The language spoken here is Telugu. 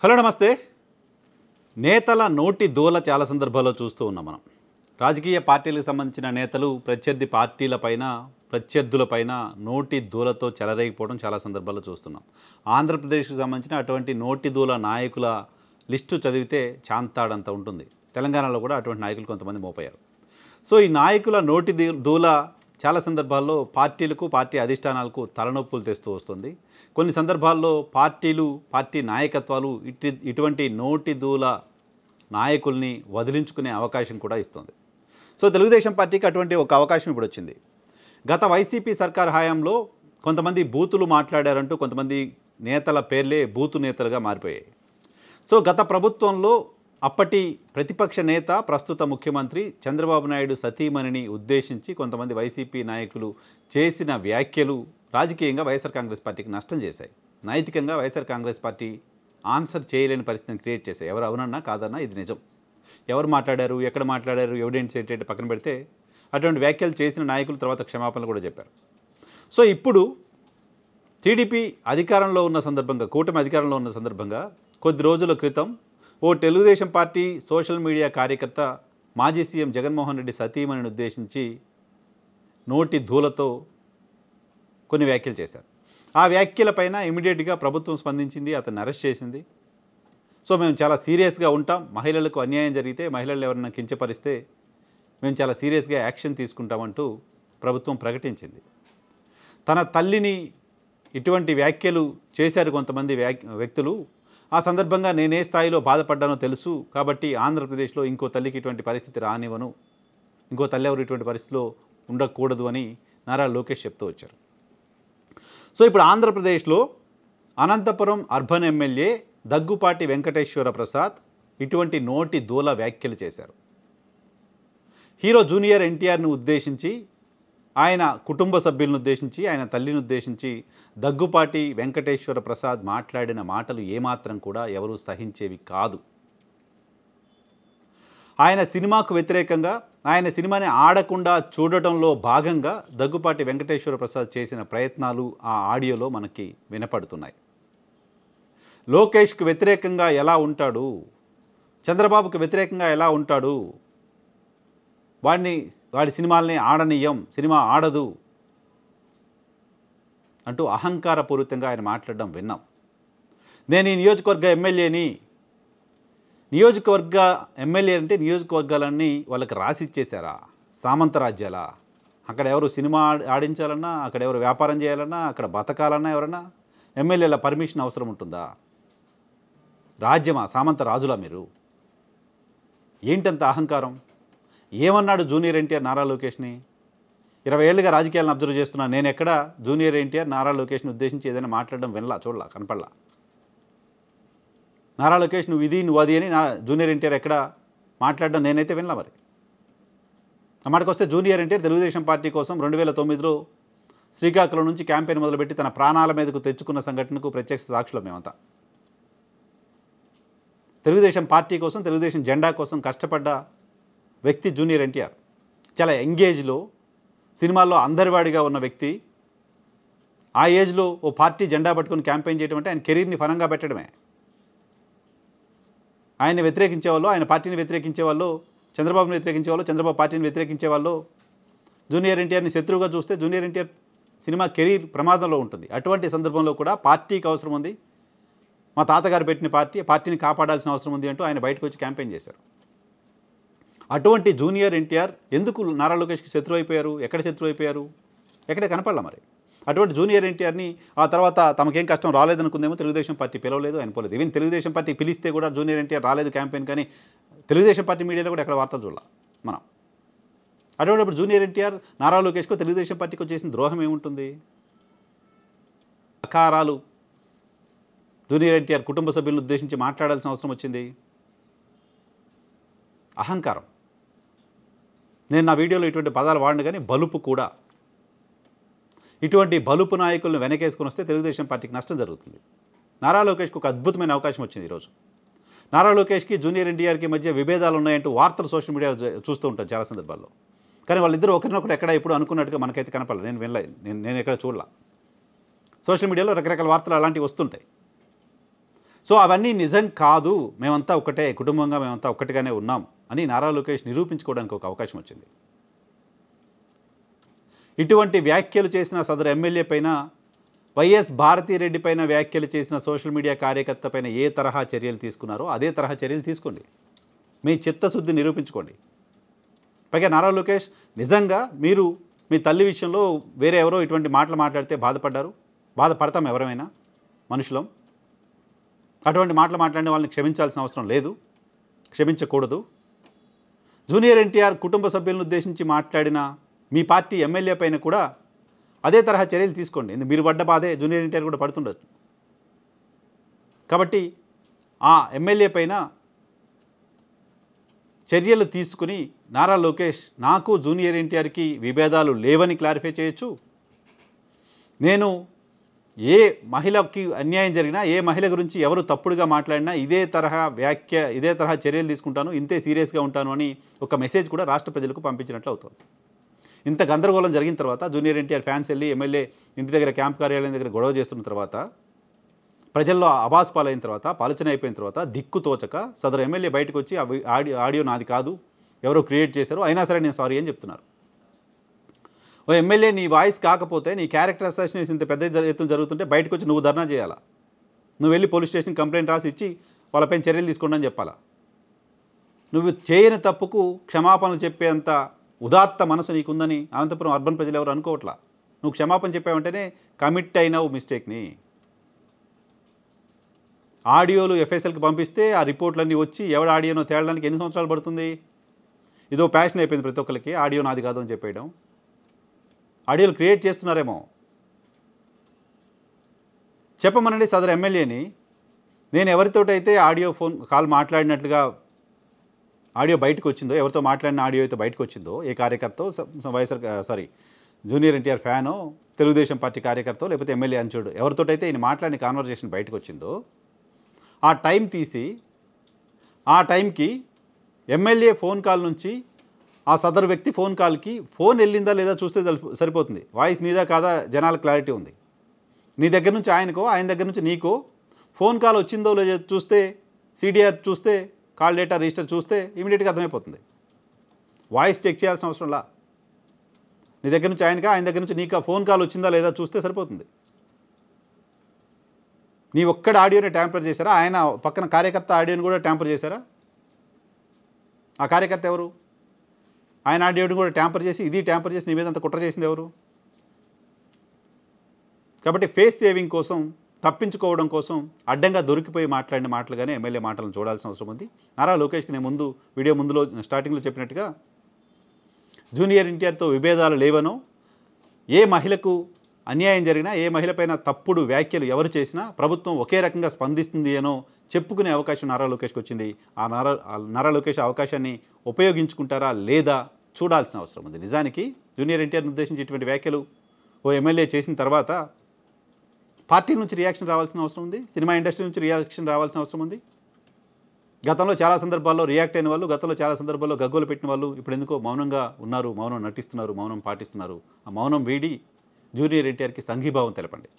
హలో నమస్తే. నేతల నోటి దూల చాలా సందర్భాల్లో చూస్తూ ఉన్నాం మనం. రాజకీయ పార్టీలకు సంబంధించిన నేతలు ప్రత్యర్థి పార్టీలపైన, ప్రత్యర్థులపైన నోటి దూలతో చెలరేగిపోవడం చాలా సందర్భాల్లో చూస్తున్నాం. ఆంధ్రప్రదేశ్కి సంబంధించిన అటువంటి నోటి దూల నాయకుల లిస్టు చదివితే చాంతాడంత ఉంటుంది. తెలంగాణలో కూడా అటువంటి నాయకులు కొంతమంది మోపయ్యారు. సో ఈ నాయకుల నోటి దూల చాలా సందర్భాల్లో పార్టీలకు, పార్టీ అధిష్టానాలకు తలనొప్పులు తెస్తూ వస్తుంది. కొన్ని సందర్భాల్లో పార్టీలు, పార్టీ నాయకత్వాలు ఇటువంటి నోటి దూల నాయకుల్ని వదిలించుకునే అవకాశం కూడా ఇస్తుంది. సో తెలుగుదేశం పార్టీకి అటువంటి ఒక అవకాశం ఇప్పుడు వచ్చింది. గత వైసీపీ సర్కార్ హయాంలో కొంతమంది బూతులు మాట్లాడారంటూ కొంతమంది నేతల పేర్లే బూతు నేతలుగా మారిపోయాయి. సో గత ప్రభుత్వంలో అప్పటి ప్రతిపక్ష నేత, ప్రస్తుత ముఖ్యమంత్రి చంద్రబాబు నాయుడు సతీమణిని ఉద్దేశించి కొంతమంది వైసీపీ నాయకులు చేసిన వ్యాఖ్యలు రాజకీయంగా వైఎస్ఆర్ కాంగ్రెస్ పార్టీకి నష్టం చేశాయి. నైతికంగా వైఎస్ఆర్ కాంగ్రెస్ పార్టీ ఆన్సర్ చేయలేని పరిస్థితిని క్రియేట్ చేశాయి. ఎవరు అవునన్నా కాదన్నా ఇది నిజం. ఎవరు మాట్లాడారు, ఎక్కడ మాట్లాడారు, ఎవిడెన్స్ ఏంటంటే పక్కన పెడితే అటువంటి వ్యాఖ్యలు చేసిన నాయకులు తర్వాత క్షమాపణలు కూడా చెప్పారు. సో ఇప్పుడు టీడీపీ అధికారంలో ఉన్న సందర్భంగా, కూటమి అధికారంలో ఉన్న సందర్భంగా కొద్ది రోజుల క్రితం ఓ తెలుగుదేశం పార్టీ సోషల్ మీడియా కార్యకర్త మాజీ సీఎం జగన్మోహన్ రెడ్డి సతీమణిని ఉద్దేశించి నోటి ధూలతో కొన్ని వ్యాఖ్యలు చేశారు. ఆ వ్యాఖ్యలపైన ఇమీడియట్గా ప్రభుత్వం స్పందించింది, అతన్ని అరెస్ట్ చేసింది. సో మేము చాలా సీరియస్గా ఉంటాం, మహిళలకు అన్యాయం జరిగితే, మహిళలు ఎవరైనా కించపరిస్తే మేము చాలా సీరియస్గా యాక్షన్ తీసుకుంటామంటూ ప్రభుత్వం ప్రకటించింది. తన తల్లిని ఇటువంటి వ్యాఖ్యలు చేశారు కొంతమంది వ్యక్తులు. ఆ సందర్భంగా నేనే స్థాయిలో బాధపడ్డానో తెలుసు, కాబట్టి ఆంధ్రప్రదేశ్లో ఇంకో తల్లికి ఇటువంటి పరిస్థితి రానివ్వను, ఇంకో తల్లి ఎవరు ఇటువంటి పరిస్థితిలో ఉండకూడదు అని నారా లోకేష్ చెప్తూ వచ్చారు. సో ఇప్పుడు ఆంధ్రప్రదేశ్లో అనంతపురం అర్బన్ ఎమ్మెల్యే దగ్గుపాటి వెంకటేశ్వర ప్రసాద్ ఇటువంటి నోటి దూల వ్యాఖ్యలు చేశారు. హీరో జూనియర్ ఎన్టీఆర్ను ఉద్దేశించి, ఆయన కుటుంబ సభ్యులను ఉద్దేశించి, ఆయన తల్లిని ఉద్దేశించి దగ్గుపాటి వెంకటేశ్వర ప్రసాద్ మాట్లాడిన మాటలు ఏమాత్రం కూడా ఎవరూ సహించేవి కాదు. ఆయన సినిమాకు వ్యతిరేకంగా, ఆయన సినిమాని ఆడకుండా చూడటంలో భాగంగా దగ్గుపాటి వెంకటేశ్వర ప్రసాద్ చేసిన ప్రయత్నాలు ఆ ఆడియోలో మనకి వినపడుతున్నాయి. లోకేష్కి వ్యతిరేకంగా ఎలా ఉంటాడు, చంద్రబాబుకి వ్యతిరేకంగా ఎలా ఉంటాడు, వాడి సినిమాల్ని ఆడనీయం, సినిమా ఆడదు అంటూ అహంకారపూరితంగా ఆయన మాట్లాడడం విన్నాం. నేను ఈ నియోజకవర్గ ఎమ్మెల్యేని, నియోజకవర్గ ఎమ్మెల్యే అంటే నియోజకవర్గాలన్నీ వాళ్ళకి రాసిచ్చేశారా? సామంత రాజ్యాలా? అక్కడ ఎవరు సినిమా ఆడించాలన్నా, అక్కడ ఎవరు వ్యాపారం చేయాలన్నా, అక్కడ బతకాలన్నా ఎవరన్నా ఎమ్మెల్యేల పర్మిషన్ అవసరం ఉంటుందా? రాజ్యమా? సామంత రాజులా మీరు? ఏంటంత అహంకారం? ఏమన్నాడు జూనియర్ ఎన్టీఆర్ నారా లోకేష్ని? 20 ఏళ్ళుగా రాజకీయాలను అబ్జర్వ్ చేస్తున్నాను, నేను ఎక్కడ జూనియర్ ఎన్టీఆర్ నారా లోకేష్ని ఉద్దేశించి ఏదైనా మాట్లాడడం వినలా, చూడలా, కనపడలా. నారా లోకేష్ నువ్వు ఇది, నువ్వు అది అని జూనియర్ ఎన్టీఆర్ ఎక్కడ మాట్లాడడం నేనైతే వినలా. మరి ఆ మాటకు వస్తే జూనియర్ ఎన్టీఆర్ తెలుగుదేశం పార్టీ కోసం 2009లో శ్రీకాకుళం నుంచి క్యాంపెయిన్ మొదలుపెట్టి తన ప్రాణాల మీదకు తెచ్చుకున్న సంఘటనకు ప్రత్యక్ష సాక్షులం మేమంతా. తెలుగుదేశం పార్టీ కోసం, తెలుగుదేశం జెండా కోసం కష్టపడ్డ వ్యక్తి జూనియర్ ఎన్టీఆర్. చాలా యంగేజ్లో సినిమాల్లో అందరివాడిగా ఉన్న వ్యక్తి. ఆ ఏజ్లో ఓ పార్టీ జెండా పట్టుకుని క్యాంపెయిన్ చేయడం అంటే ఆయన కెరీర్ని ఫలంగా పెట్టడమే. ఆయన్ని వ్యతిరేకించేవాళ్ళు, ఆయన పార్టీని వ్యతిరేకించేవాళ్ళు, చంద్రబాబుని వ్యతిరేకించేవాళ్ళు, చంద్రబాబు పార్టీని వ్యతిరేకించేవాళ్ళు జూనియర్ ఎన్టీఆర్ని శత్రువుగా చూస్తే జూనియర్ ఎన్టీఆర్ సినిమా కెరీర్ ప్రమాదంలో ఉంటుంది. అటువంటి సందర్భంలో కూడా పార్టీకి అవసరం ఉంది, మా తాతగారు పెట్టిన పార్టీని కాపాడాల్సిన అవసరం ఉంది అంటూ ఆయన బయటకు వచ్చి క్యాంపెయిన్ చేశారు. అటువంటి జూనియర్ ఎన్టీఆర్ ఎందుకు నారా లోకేష్కి శత్రువు అయిపోయారు? ఎక్కడ శత్రువు అయిపోయారు? ఎక్కడ కనపడలా. మరి అటువంటి జూనియర్ ఎన్టీఆర్ని ఆ తర్వాత తమకేం కష్టం రాలేదనుకుందేమో తెలుగుదేశం పార్టీ పిలవలేదు, ఆయన పోలేదు. ఈవెన్ తెలుగుదేశం పార్టీ పిలిస్తే కూడా జూనియర్ ఎన్టీఆర్ రాలేదు క్యాంపెయిన్, కానీ తెలుగుదేశం పార్టీ మీడియాలో కూడా ఎక్కడ వార్తలు చూడాల మనం. అటువంటిప్పుడు జూనియర్ ఎన్టీఆర్ నారా లోకేష్కో తెలుగుదేశం పార్టీకో చేసిన ద్రోహం ఏముంటుంది? అకారాలు జూనియర్ ఎన్టీఆర్ కుటుంబ సభ్యులను ఉద్దేశించి మాట్లాడాల్సిన అవసరం వచ్చింది. అహంకారం. నేను నా వీడియోలో ఇటువంటి పదాలు వాడిన, కానీ బలుపు కూడా. ఇటువంటి బలుపు నాయకులను వెనకేసుకుని వస్తే తెలుగుదేశం పార్టీకి నష్టం జరుగుతుంది. నారా లోకేష్కి ఒక అద్భుతమైన అవకాశం వచ్చింది ఈరోజు. నారా లోకేష్కి జూనియర్ ఎన్టీఆర్కి మధ్య విభేదాలు ఉన్నాయంటూ వార్తలు సోషల్ మీడియాలో చూస్తూ ఉంటాను చాలా సందర్భాల్లో. కానీ వాళ్ళిద్దరూ ఒకరినొకరు ఎక్కడ ఎప్పుడు అనుకున్నట్టుగా మనకైతే కనపడలేదు. నేను వినలేదు, నేను ఎక్కడ చూడలా. సోషల్ మీడియాలో రకరకాల వార్తలు అలాంటివి వస్తుంటాయి. సో అవన్నీ నిజం కాదు, మేమంతా ఒకటే కుటుంబంగా మేమంతా ఒక్కటిగానే ఉన్నాం అని నారా లోకేష్ నిరూపించుకోవడానికి ఒక అవకాశం వచ్చింది. ఇటువంటి వ్యాఖ్యలు చేసిన సదరు ఎమ్మెల్యే పైన, వైఎస్ భారతిరెడ్డి పైన వ్యాఖ్యలు చేసిన సోషల్ మీడియా కార్యకర్త పైన ఏ తరహా చర్యలు తీసుకున్నారో అదే తరహా చర్యలు తీసుకోండి. మీ చిత్తశుద్ధి నిరూపించుకోండి. పైగా నారా లోకేష్ నిజంగా మీరు మీ తల్లి విషయంలో వేరే ఎవరో ఇటువంటి మాటలు మాట్లాడితే బాధపడతాం ఎవరైనా మనుషులం. అటువంటి మాటలు మాట్లాడిన వాళ్ళని క్షమించాల్సిన అవసరం లేదు, క్షమించకూడదు. జూనియర్ ఎన్టీఆర్ కుటుంబ సభ్యులను ఉద్దేశించి మాట్లాడిన మీ పార్టీ ఎమ్మెల్యే పైన కూడా అదే తరహా చర్యలు తీసుకోండి. మీరు పడ్డ బాధే జూనియర్ ఎన్టీఆర్ కూడా పడుతుండొచ్చు. కాబట్టి ఆ ఎమ్మెల్యే పైన చర్యలు తీసుకుని నారా లోకేష్ నాకు జూనియర్ ఎన్టీఆర్కి విభేదాలు లేవని క్లారిఫై చేయొచ్చు. నేను ఏ మహిళకి అన్యాయం జరిగినా, ఏ మహిళ గురించి ఎవరు తప్పుడుగా మాట్లాడినా ఇదే తరహా చర్యలు తీసుకుంటాను, ఇంతే సీరియస్గా ఉంటాను అని ఒక మెసేజ్ కూడా రాష్ట్ర ప్రజలకు పంపించినట్లు అవుతుంది. ఇంత గందరగోళం జరిగిన తర్వాత జూనియర్ ఎన్టీఆర్ ఫ్యాన్స్ వెళ్ళి ఎమ్మెల్యే ఇంటి దగ్గర క్యాంప్ కార్యాలయం దగ్గర గొడవ చేస్తున్న తర్వాత, ప్రజల్లో అబాస్ పాలైన తర్వాత, పాలచన అయిపోయిన తర్వాత దిక్కు తోచక సదరు ఎమ్మెల్యే బయటకు వచ్చి ఆడియో నాది కాదు, ఎవరో క్రియేట్ చేశారు, అయినా సరే నేను సారీ అని చెప్తున్నారు. ఓ ఎమ్మెల్యే నీ వాయిస్ కాకపోతే, నీ క్యారెక్టర్ అసాసినేషన్ ఇంత పెద్ద ఎత్తున జరుగుతుంటే బయటకు వచ్చి నువ్వు ధర్నా చేయాలా, నువ్వు వెళ్ళి పోలీస్ స్టేషన్ కంప్లైంట్ రాసి ఇచ్చి వాళ్ళపైన చర్యలు తీసుకోండి అని చెప్పాలా. నువ్వు చేయని తప్పుకు క్షమాపణలు చెప్పేంత ఉదాత్త మనసు నీకుందని అనంతపురం అర్బన్ ప్రజలు ఎవరు అనుకోవట్లా. నువ్వు క్షమాపణ చెప్పావంటేనే కమిట్ అయినావు మిస్టేక్ని. ఆడియోలు ఎఫ్ఎస్ఎల్కి పంపిస్తే ఆ రిపోర్ట్లన్నీ వచ్చి ఎవడ ఆడియోనో తేలడానికి ఎన్ని సంవత్సరాలు పడుతుంది? ఇదో ప్యాషన్ అయిపోయింది ప్రతి ఒక్కరికి, ఆడియో నాది కాదు అని చెప్పేయడం. ఆడియోలు క్రియేట్ చేస్తున్నారేమో. చెప్పమనండి సదరు ఎమ్మెల్యేని, నేను ఎవరితోటైతే ఫోన్ కాల్ మాట్లాడినట్లుగా ఆడియో బయటకు వచ్చిందో, ఎవరితో మాట్లాడిన ఆడియో అయితే బయటకు వచ్చిందో, ఏ కార్యకర్తో జూనియర్ ఎన్టీఆర్ ఫ్యానో, తెలుగుదేశం పార్టీ కార్యకర్తో, లేకపోతే ఎమ్మెల్యే అంచుడు ఎవరితోటైతే ఈయన మాట్లాడిన కాన్వర్జేషన్ బయటకు వచ్చిందో, ఆ టైం తీసి ఆ టైంకి ఎమ్మెల్యే ఫోన్ కాల్ నుంచి ఆ సదరు వ్యక్తి ఫోన్ కాల్కి ఫోన్ వెళ్ళిందా లేదా చూస్తే సరిపోతుంది. వాయిస్ నీదా కాదా జనాలకు క్లారిటీ ఉంది. నీ దగ్గర నుంచి ఆయనకో, ఆయన దగ్గర నుంచి నీకో ఫోన్ కాల్ వచ్చిందో లేదో చూస్తే, సిడిఆర్ చూస్తే, కాల్ డేటా రిజిస్టర్ చూస్తే ఇమీడియట్గా అర్థమైపోతుంది. వాయిస్ చెక్ చేయాల్సిన అవసరంలా. నీ దగ్గర నుంచి ఆయనకా, ఆయన దగ్గర నుంచి నీకు ఫోన్ కాల్ వచ్చిందా లేదా చూస్తే సరిపోతుంది. నీ ఒక్కడ ఆడియోని ట్యాంపర్ చేశారా? ఆయన పక్కన కార్యకర్త ఆడియోని కూడా ట్యాంపర్ చేశారా? ఆ కార్యకర్త ఎవరు? ఆయన ఆడియోని కూడా ట్యాంపర్ చేసి, ఇది ట్యాంపర్ చేసి నీ మీద అంత కుట్ర చేసింది ఎవరు? కాబట్టి ఫేస్ సేవింగ్ కోసం, తప్పించుకోవడం కోసం అడ్డంగా దొరికిపోయి మాట్లాడిన మాటలుగానే ఎమ్మెల్యే మాటలను చూడాల్సిన అవసరం ఉంది. నారా లోకేష్కి నేను వీడియో ముందులో స్టార్టింగ్లో చెప్పినట్టుగా జూనియర్ ఎన్టీఆర్తో విభేదాలు లేవనో, ఏ మహిళకు అన్యాయం జరిగినా, ఏ మహిళపైన తప్పుడు వ్యాఖ్యలు ఎవరు చేసినా ప్రభుత్వం ఒకే రకంగా స్పందిస్తుంది అనో చెప్పుకునే అవకాశం నారా లోకేష్కి వచ్చింది. ఆ నారా లోకేష్ అవకాశాన్ని ఉపయోగించుకుంటారా లేదా చూడాల్సిన అవసరం ఉంది. నిజానికి జూనియర్ ఎన్టీఆర్ని ఉద్దేశించి ఇటువంటి వ్యాఖ్యలు ఓ ఎమ్మెల్యే చేసిన తర్వాత పార్టీ నుంచి రియాక్షన్ రావాల్సిన అవసరం ఉంది, సినిమా ఇండస్ట్రీ నుంచి రియాక్షన్ రావాల్సిన అవసరం ఉంది. గతంలో చాలా సందర్భాల్లో రియాక్ట్ అయిన వాళ్ళు, గతంలో చాలా సందర్భాల్లో గగ్గోలు పెట్టిన వాళ్ళు ఇప్పుడు ఎందుకో మౌనంగా ఉన్నారు, మౌనం నటిస్తున్నారు, మౌనం పాటిస్తున్నారు. ఆ మౌనం వీడి జూనియర్ ఎన్టీఆర్కి సంఘీభావం తెలపండి.